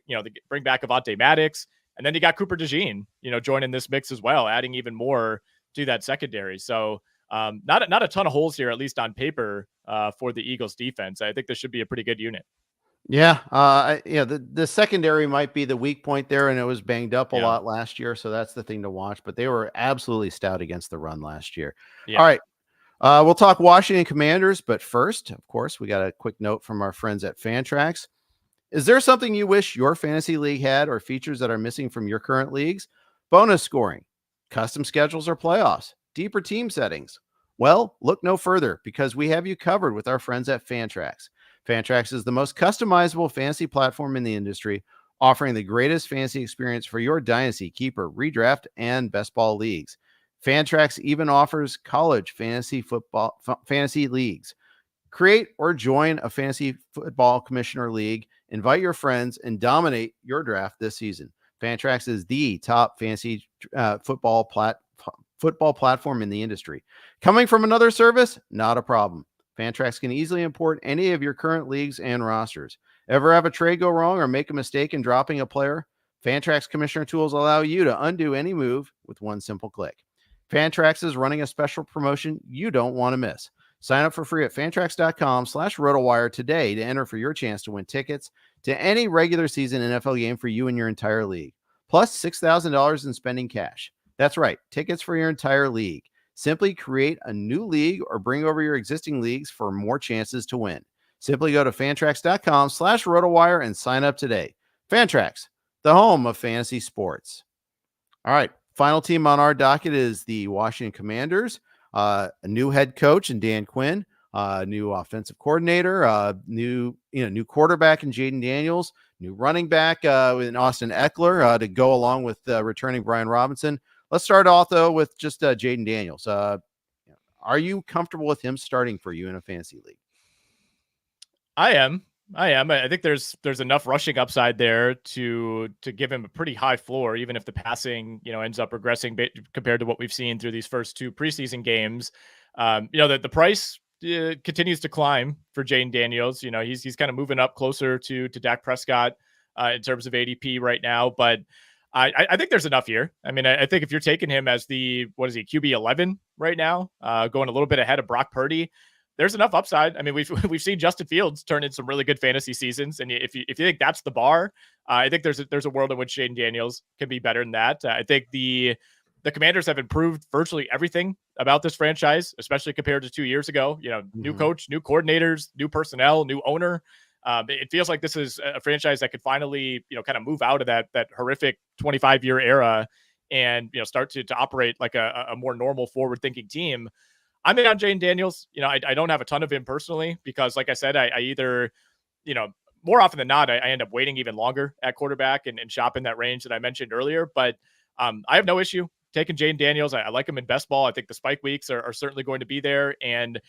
back Avonte Maddox, and then you got Cooper DeJean, joining this mix as well, adding even more to that secondary. So not a ton of holes here, at least on paper, for the Eagles defense. I think this should be a pretty good unit. Yeah. The secondary might be the weak point there, and it was banged up a lot last year. So that's the thing to watch, but they were absolutely stout against the run last year. Yeah. All right. We'll talk Washington Commanders, but first, of course, we got a quick note from our friends at Fantrax. Is there something you wish your fantasy league had or features that are missing from your current leagues? Bonus scoring, custom schedules or playoffs, deeper team settings? Well, look no further because we have you covered with our friends at Fantrax. Fantrax is the most customizable fantasy platform in the industry, offering the greatest fantasy experience for your dynasty, keeper, redraft, and best ball leagues. Fantrax even offers college fantasy football fantasy leagues. Create or join a fantasy football commissioner league, invite your friends, and dominate your draft this season. Fantrax is the top fantasy football platform in the industry. Coming from another service? Not a problem. Fantrax can easily import any of your current leagues and rosters. Ever have a trade go wrong or make a mistake in dropping a player? Fantrax Commissioner tools allow you to undo any move with one simple click. Fantrax is running a special promotion you don't want to miss. Sign up for free at fantrax.com/RotoWire today to enter for your chance to win tickets to any regular season NFL game for you and your entire league, plus $6,000 in spending cash. That's right, tickets for your entire league. Simply create a new league or bring over your existing leagues for more chances to win. Simply go to fantrax.com/RotoWire and sign up today. Fantrax, the home of fantasy sports. All right, final team on our docket is the Washington Commanders. A new head coach in Dan Quinn, new offensive coordinator, new quarterback in Jayden Daniels, new running back in Austin Ekeler to go along with returning Brian Robinson. Let's start off, though, with just Jayden Daniels. Are you comfortable with him starting for you in a fantasy league? I am. I think there's enough rushing upside there to give him a pretty high floor, even if the passing, ends up regressing compared to what we've seen through these first two preseason games. The price continues to climb for Jayden Daniels. He's kind of moving up closer to Dak Prescott in terms of ADP right now, but I think there's enough here. I mean, I think if you're taking him as QB 11 right now, going a little bit ahead of Brock Purdy, there's enough upside. I mean, we've seen Justin Fields turn in some really good fantasy seasons, and if you think that's the bar, I think there's a world in which Jayden Daniels can be better than that. I think the Commanders have improved virtually everything about this franchise, especially compared to 2 years ago. New coach, new coordinators, new personnel, new owner. It feels like this is a franchise that could finally, kind of move out of that horrific 25-year era and, start to operate like a more normal forward-thinking team. I'm in on Jayden Daniels. I don't have a ton of him personally because, like I said, I either, more often than not, I end up waiting even longer at quarterback and shopping that range that I mentioned earlier. But I have no issue taking Jayden Daniels. I like him in best ball. I think the spike weeks are certainly going to be there. And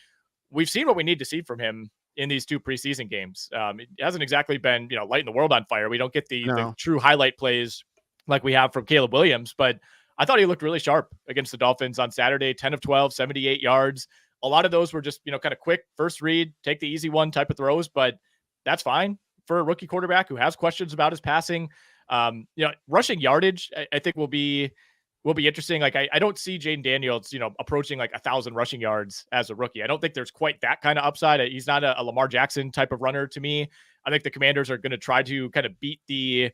we've seen what we need to see from him in these two preseason games. It hasn't exactly been, lighting the world on fire. We don't get the true highlight plays like we have from Caleb Williams, but I thought he looked really sharp against the Dolphins on Saturday, 10 of 12, 78 yards. A lot of those were just, kind of quick first read, take the easy one type of throws, but that's fine for a rookie quarterback who has questions about his passing. Rushing yardage, I think will be interesting. Like I don't see Jayden Daniels, approaching like 1,000 rushing yards as a rookie. I don't think there's quite that kind of upside. He's not a Lamar Jackson type of runner to me. I think the Commanders are going to try to kind of beat the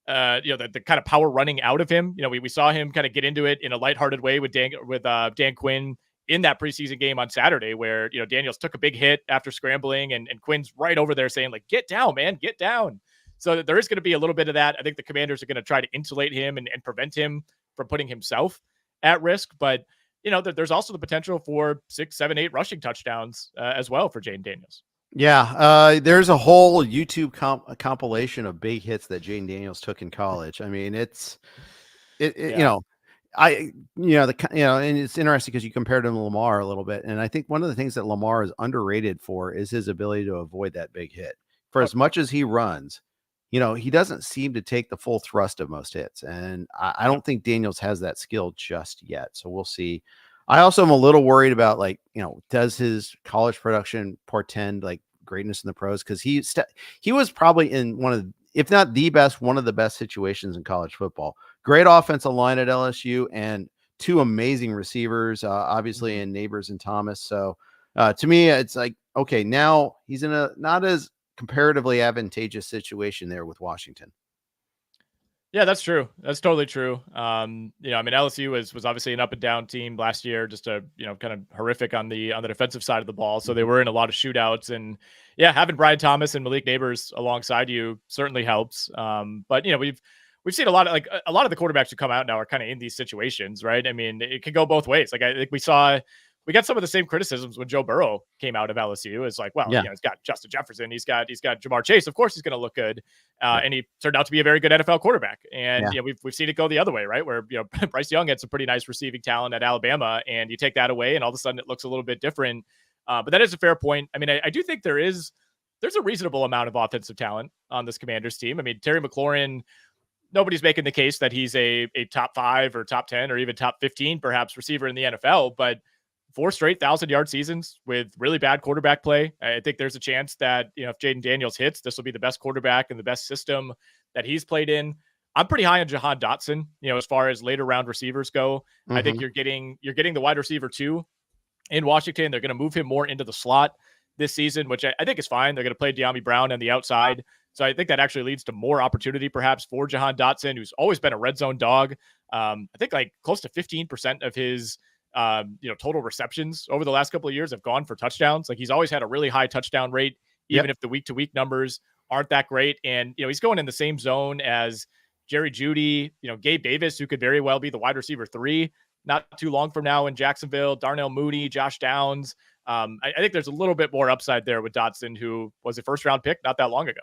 kind of power running out of him. We saw him kind of get into it in a lighthearted way with Dan Quinn in that preseason game on Saturday, where Daniels took a big hit after scrambling, and Quinn's right over there saying like, "Get down, man, get down." So there is going to be a little bit of that. I think the Commanders are going to try to insulate him and prevent him from putting himself at risk. But there's also the potential for 6, 7, 8 rushing touchdowns as well for Jayden Daniels. Yeah, there's a whole YouTube compilation of big hits that Jayden Daniels took in college. I mean, and it's interesting because you compared him to Lamar a little bit, and I think one of the things that Lamar is underrated for is his ability to avoid that big hit. For as much as he runs, he doesn't seem to take the full thrust of most hits. And I don't think Daniels has that skill just yet. So we'll see. I also am a little worried about, like, does his college production portend like greatness in the pros? Because he was probably in one of, if not the best, one of the best situations in college football. Great offensive line at LSU and two amazing receivers, obviously, in Nabers and Thomas. So to me, it's like, okay, now he's in a not as comparatively advantageous situation there with Washington. Yeah, that's true. That's totally true. I mean, LSU was obviously an up and down team last year, just a, kind of horrific on the defensive side of the ball. So they were in a lot of shootouts, and yeah, having Brian Thomas and Malik Nabers alongside you certainly helps. But we've seen a lot of the quarterbacks who come out now are kind of in these situations, right? I mean, it can go both ways. Like, I think we got some of the same criticisms when Joe Burrow came out of LSU. It's like, well, he's got Justin Jefferson, he's got Jamar Chase. Of course, he's going to look good, and he turned out to be a very good NFL quarterback. And we've seen it go the other way, right? Where Bryce Young had some pretty nice receiving talent at Alabama, and you take that away, and all of a sudden it looks a little bit different. But that is a fair point. I mean, I do think there's a reasonable amount of offensive talent on this Commanders team. I mean, Terry McLaurin. Nobody's making the case that he's a top 5 or top 10 or even top 15 perhaps receiver in the NFL, but 4 straight 1,000-yard seasons with really bad quarterback play. I think there's a chance that, if Jayden Daniels hits, this will be the best quarterback and the best system that he's played in. I'm pretty high on Jahan Dotson, as far as later round receivers go. I think you're getting the wide receiver 2 in Washington. They're going to move him more into the slot this season, which I think is fine. They're going to play De'Ami Brown on the outside. So I think that actually leads to more opportunity perhaps for Jahan Dotson, who's always been a red zone dog. I think like close to 15% of his total receptions over the last couple of years have gone for touchdowns. Like, he's always had a really high touchdown rate, even if the week to week numbers aren't that great. And, he's going in the same zone as Jerry Jeudy, Gabe Davis, who could very well be the wide receiver 3 not too long from now in Jacksonville, Darnell Mooney, Josh Downs. I think there's a little bit more upside there with Dotson, who was a first round pick not that long ago.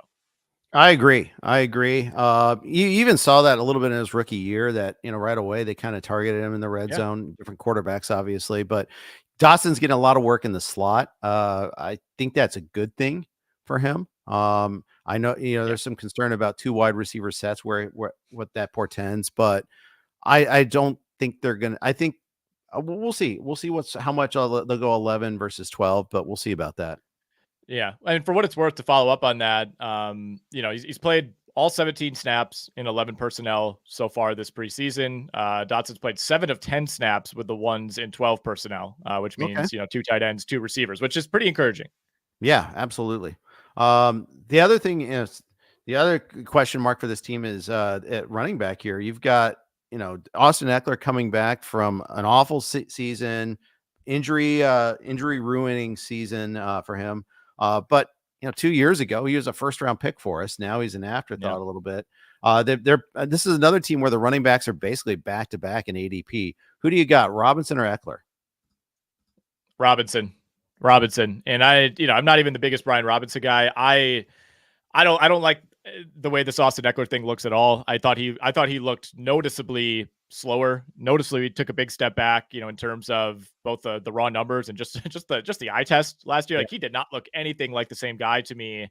I agree. You even saw that a little bit in his rookie year, that, right away they kind of targeted him in the red zone, different quarterbacks, obviously, but Dotson's getting a lot of work in the slot. I think that's a good thing for him. I know, there's some concern about 2 wide receiver sets where what that portends, but I don't think they're going to, I think we'll see. We'll see how much they'll go 11 versus 12, but we'll see about that. Yeah. And for what it's worth, to follow up on that, he's played all 17 snaps in 11 personnel so far this preseason. Dotson's played 7 of 10 snaps with the ones in 12 personnel, which means, 2 tight ends, 2 receivers, which is pretty encouraging. Yeah, absolutely. The other thing is, the other question mark for this team is at running back here. You've got, Austin Ekeler coming back from an awful season, injury ruining season for him. But 2 years ago, he was a first round pick for us. Now he's an afterthought a little bit. This is another team where the running backs are basically back to back in ADP. Who do you got, Robinson or Ekeler? Robinson. And I'm not even the biggest Brian Robinson guy. I don't like the way this Austin Ekeler thing looks at all. I thought he looked noticeably slower. Noticeably took a big step back, in terms of both the raw numbers and just the eye test last year. Like, he did not look anything like the same guy to me.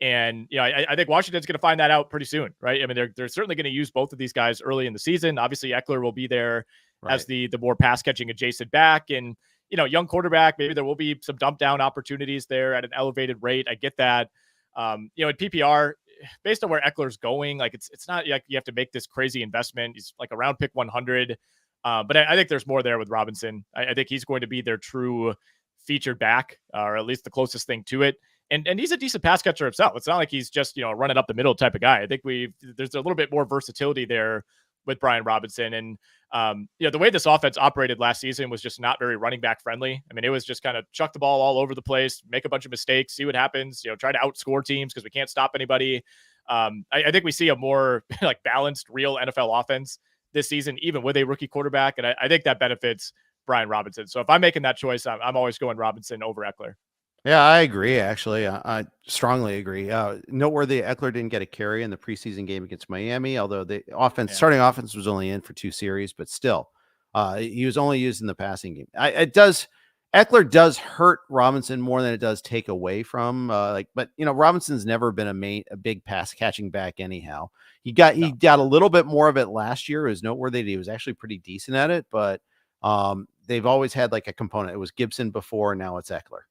And, I think Washington's going to find that out pretty soon, right? I mean, they're certainly going to use both of these guys early in the season. Obviously, Ekeler will be there as the more pass catching adjacent back, and, young quarterback, maybe there will be some dump down opportunities there at an elevated rate. I get that. In PPR, based on where Eckler's going, like, it's not like you have to make this crazy investment. He's like around pick 100. But I think there's more there with Robinson. I think he's going to be their true featured back, or at least the closest thing to it. And he's a decent pass catcher himself. It's not like he's just, running up the middle type of guy. I think there's a little bit more versatility there with Brian Robinson. And, the way this offense operated last season was just not very running back friendly. I mean, it was just kind of chuck the ball all over the place, make a bunch of mistakes, see what happens, try to outscore teams because we can't stop anybody. I think we see a more like balanced, real NFL offense this season, even with a rookie quarterback. And I think that benefits Brian Robinson. So if I'm making that choice, I'm always going Robinson over Ekeler. Yeah, I agree. Actually, I strongly agree. Noteworthy, Ekeler didn't get a carry in the preseason game against Miami, although the starting offense was only in for 2 series, but still, he was only used in the passing game. Ekeler does hurt Robinson more than it does take away from but Robinson's never been a big pass catching back anyhow. He got a little bit more of it last year. It was noteworthy. He was actually pretty decent at it, but they've always had like a component. It was Gibson before, now it's Ekeler.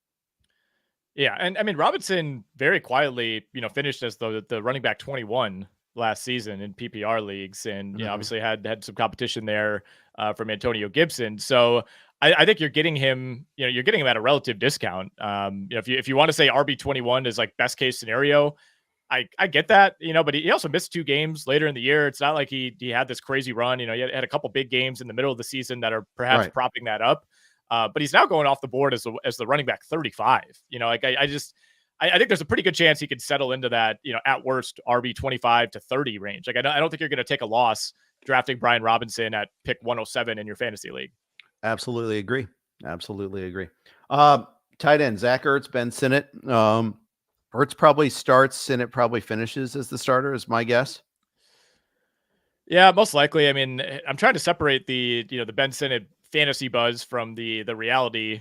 Yeah, and I mean Robinson very quietly, finished as the running back 21 last season in PPR leagues, and obviously had some competition there from Antonio Gibson. So I think you're getting him, you're getting him at a relative discount. If you want to say RB21 is like best case scenario, I get that, but he also missed 2 games later in the year. It's not like he had this crazy run. He had a couple big games in the middle of the season that are perhaps propping that up. But he's now going off the board as the running back 35. I think there's a pretty good chance he could settle into that, at worst RB 25 to 30 range. Like I don't think you're going to take a loss drafting Brian Robinson at pick 107 in your fantasy league. Absolutely agree. Tight end, Zach Ertz, Ben Sinnott. Ertz probably starts, Sinnott probably finishes as the starter, is my guess. Yeah, most likely. I mean, I'm trying to separate the Ben Sinnott fantasy buzz from the reality,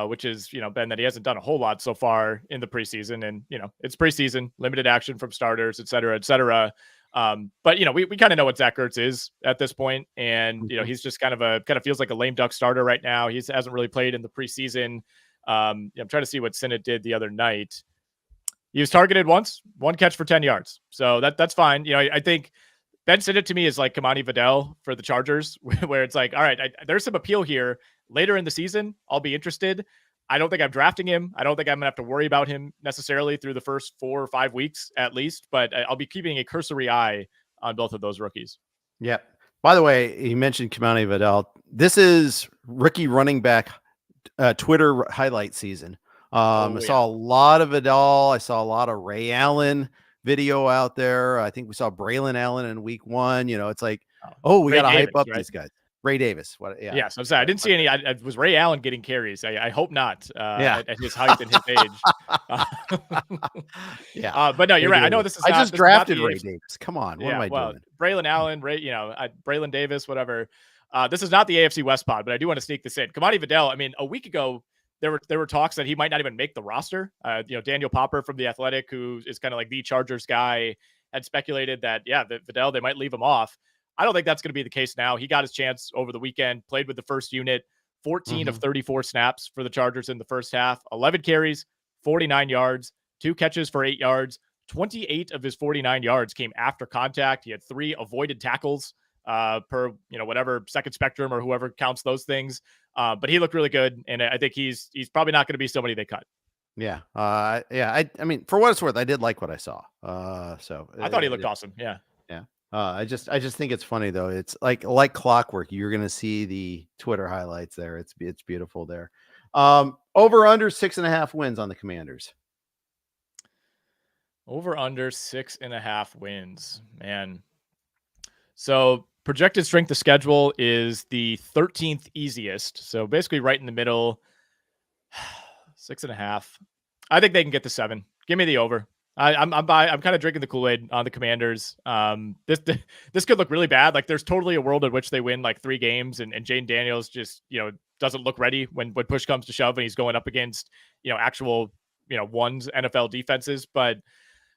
which is, Ben, that he hasn't done a whole lot so far in the preseason, and, it's preseason, limited action from starters, et cetera, et cetera. But we kind of know what Zach Ertz is at this point, and he's just kind of feels like a lame duck starter right now. He hasn't really played in the preseason. I'm trying to see what Sinnott did the other night. He was targeted once, 1 catch for 10 yards, so that's fine. I think Ben Sinnott to me is like Kamani Vidal for the Chargers, where it's like, all right, there's some appeal here. Later in the season, I'll be interested. I don't think I'm drafting him. I don't think I'm going to have to worry about him necessarily through the first 4 or 5 weeks at least, but I'll be keeping a cursory eye on both of those rookies. Yeah. By the way, you mentioned Kamani Vidal. This is rookie running back Twitter highlight season. I saw a lot of Vidal. I saw a lot of Ray Allen video out there. I think we saw Braylon Allen in week 1. It's like, we got to hype up these guys. Ray Davis. Yeah. So I'm sorry. I didn't see any. Was Ray Allen getting carries? I hope not. At his height and his age. Yeah. But no, you're right. I know this is. I just drafted Ray Davis. Come on. What am I doing? Braylon Allen, Braylon Davis, whatever. This is not the AFC West pod, but I do want to sneak this in. Kamani Vidal. I mean, a week ago, there were talks that he might not even make the roster. Daniel Popper from The Athletic, who is kind of like the Chargers guy, had speculated that, Vidal, they might leave him off. I don't think that's going to be the case now. He got his chance over the weekend, played with the first unit, 14 of 34 snaps for the Chargers in the first half, 11 carries, 49 yards, 2 catches for 8 yards. 28 of his 49 yards came after contact. He had 3 avoided tackles per, whatever second spectrum or whoever counts those things. But he looked really good. And I think he's probably not going to be somebody they cut. Yeah. I mean, for what it's worth, I did like what I saw. So I thought he looked awesome. Yeah. Yeah. I just think it's funny though. It's like clockwork. You're going to see the Twitter highlights there. It's beautiful there. Over under 6.5 wins on the Commanders. Over under 6.5 wins, man. So projected strength of schedule is the 13th easiest. So basically right in the middle. 6.5. I think they can get to 7. Give me the over. I'm kind of drinking the Kool-Aid on the Commanders. This could look really bad. Like there's totally a world in which they win like 3 games and Jayden Daniels just, doesn't look ready when push comes to shove and he's going up against, actual, ones NFL defenses. But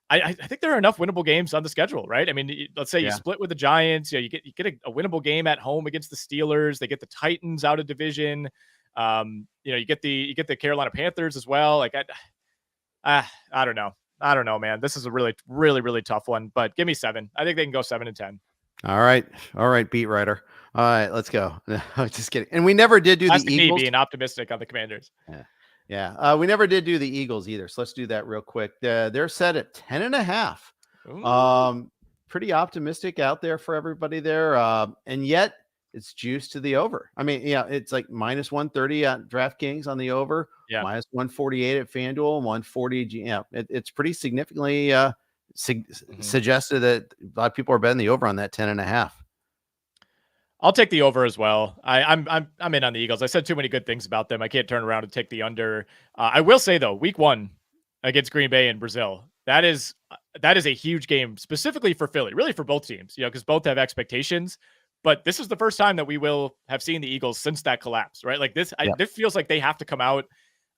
I think there are enough winnable games on the schedule, right? I mean, let's say you split with the Giants, you get a winnable game at home against the Steelers. They get the Titans out of division. You get the Carolina Panthers as well. Like I don't know. I don't know, man. This is a really, really, really tough one, but give me 7. I think they can go 7-10. All right, beat writer. All right, let's go. No, just kidding. And we never did do the Eagles. Being optimistic on the Commanders. Yeah. We never did do the Eagles either. So let's do that real quick. They're set at 10.5. Pretty optimistic out there for everybody there. And yet it's juiced to the over. I mean, it's like minus 130 at DraftKings on the over. Yeah. Minus 148 at FanDuel, 140. It's pretty significantly suggested that a lot of people are betting the over on that 10.5. I'll take the over as well. I'm in on the Eagles. I said too many good things about them. I can't turn around and take the under. I will say though, week 1 against Green Bay in Brazil, that is a huge game specifically for Philly, really for both teams, because both have expectations. But this is the first time that we will have seen the Eagles since that collapse, right? Like this, this feels like they have to come out.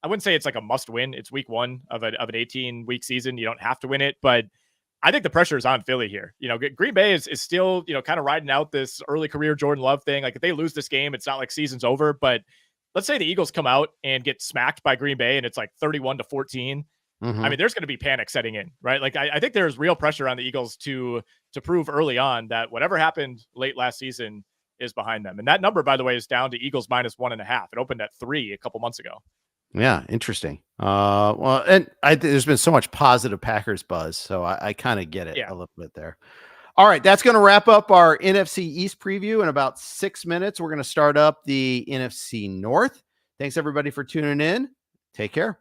I wouldn't say it's like a must win. It's week 1 of an 18-week season. You don't have to win it, but I think the pressure is on Philly here. Green Bay is still, kind of riding out this early career Jordan Love thing. Like if they lose this game, it's not like season's over, but let's say the Eagles come out and get smacked by Green Bay and it's like 31-14. Mm-hmm. I mean, there's going to be panic setting in, right? Like I think there's real pressure on the Eagles to prove early on that whatever happened late last season is behind them. And that number, by the way, is down to Eagles -1.5. It opened at 3 a couple months ago. Yeah, interesting. Well, and there's been so much positive Packers buzz, so I kind of get it a little bit there. All right, that's going to wrap up our NFC East preview. In about 6 minutes, we're going to start up the NFC North. Thanks, everybody, for tuning in. Take care.